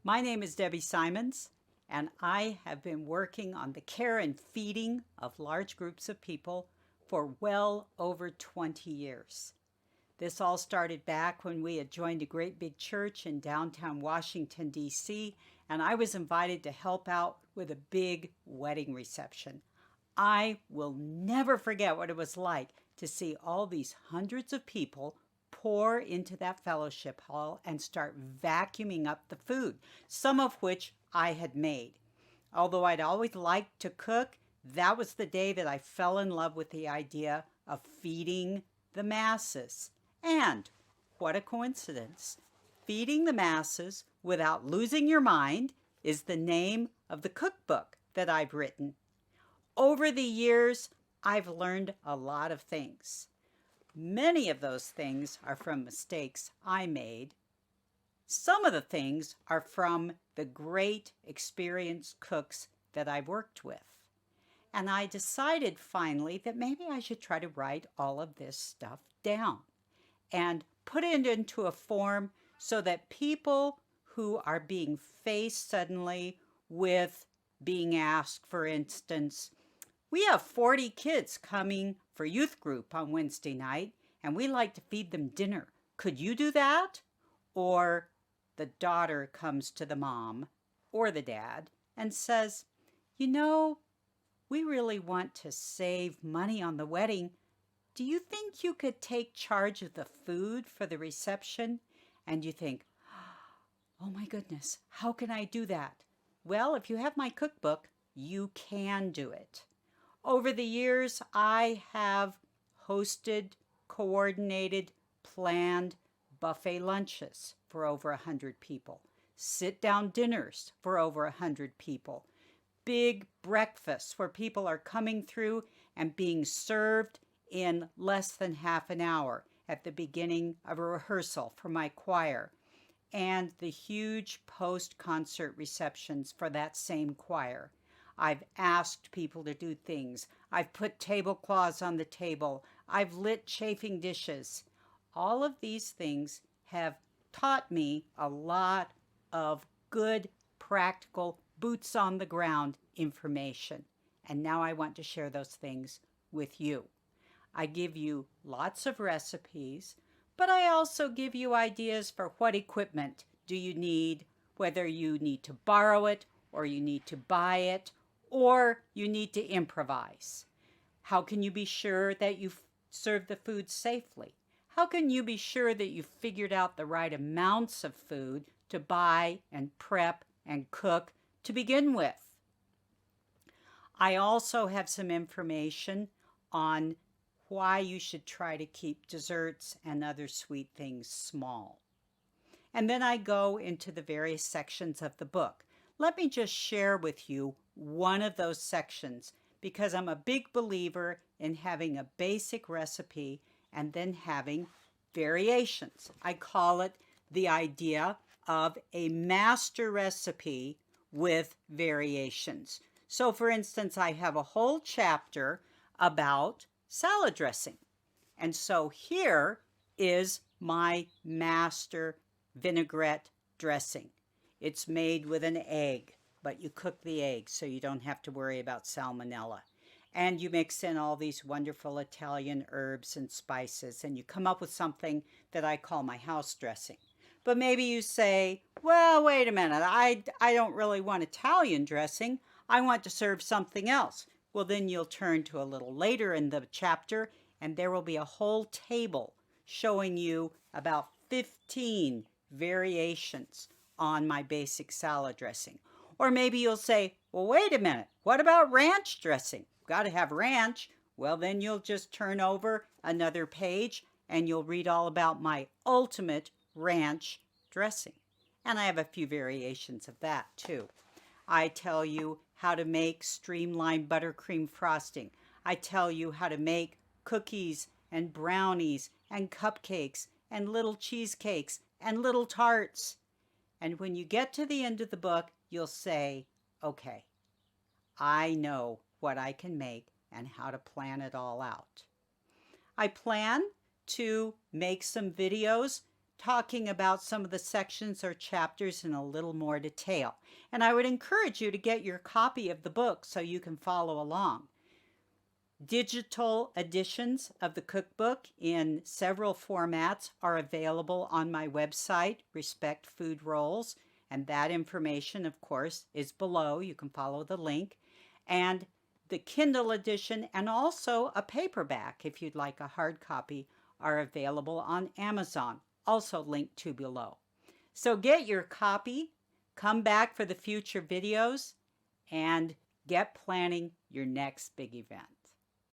My name is Debbie Simons, and I have been working on the care and feeding of large groups of people for well over 20 years. This all started back when we had joined a great big church in downtown Washington, D.C., and I was invited to help out with a big wedding reception. I will never forget what it was like to see all these hundreds of people pour into that fellowship hall and start vacuuming up the food, some of which I had made. Although I'd always liked to cook, that was the day that I fell in love with the idea of feeding the masses. And what a coincidence! Feeding the masses without losing your mind is the name of the cookbook that I've written. Over the years, I've learned a lot of things. Many of those things are from mistakes I made. Some of the things are from the great experienced cooks that I've worked with. And I decided finally that maybe I should try to write all of this stuff down and put it into a form so that people who are being faced suddenly with being asked, for instance, we have 40 kids coming for youth group on Wednesday night, and we like to feed them dinner. Could you do that? Or the daughter comes to the mom or the dad and says, we really want to save money on the wedding. Do you think you could take charge of the food for the reception? And you think, oh my goodness, how can I do that? Well, if you have my cookbook, you can do it. Over the years, I have hosted, coordinated, planned buffet lunches for over 100 people, sit-down dinners for over 100 people, big breakfasts where people are coming through and being served in less than half an hour at the beginning of a rehearsal for my choir, and the huge post-concert receptions for that same choir. I've asked people to do things. I've put tablecloths on the table. I've lit chafing dishes. All of these things have taught me a lot of good, practical, boots on the ground information. And now I want to share those things with you. I give you lots of recipes, but I also give you ideas for what equipment do you need, whether you need to borrow it or you need to buy it, or you need to improvise. How can you be sure that you serve the food safely? How can you be sure that you've figured out the right amounts of food to buy and prep and cook to begin with? I also have some information on why you should try to keep desserts and other sweet things small. And then I go into the various sections of the book. Let me just share with you one of those sections because I'm a big believer in having a basic recipe and then having variations. I call it the idea of a master recipe with variations. So for instance, I have a whole chapter about salad dressing. And so here is my master vinaigrette dressing. It's made with an egg, but you cook the egg so you don't have to worry about salmonella. And you mix in all these wonderful Italian herbs and spices, and you come up with something that I call my house dressing. But maybe you say, well, wait a minute, I don't really want Italian dressing. I want to serve something else. Well, then you'll turn to a little later in the chapter, and there will be a whole table showing you about 15 variations on my basic salad dressing. Or maybe you'll say, well, wait a minute, what about ranch dressing? Got to have ranch. Well, then you'll just turn over another page and you'll read all about my ultimate ranch dressing. And I have a few variations of that too. I tell you how to make streamlined buttercream frosting. I tell you how to make cookies and brownies and cupcakes and little cheesecakes and little tarts. And when you get to the end of the book, you'll say, okay, I know what I can make and how to plan it all out. I plan to make some videos talking about some of the sections or chapters in a little more detail. And I would encourage you to get your copy of the book so you can follow along. Digital editions of the cookbook in several formats are available on my website, Respect Food Rolls, and that information, of course, is below. You can follow the link. And the Kindle edition and also a paperback, if you'd like a hard copy, are available on Amazon, also linked to below. So get your copy, come back for the future videos, and get planning your next big event.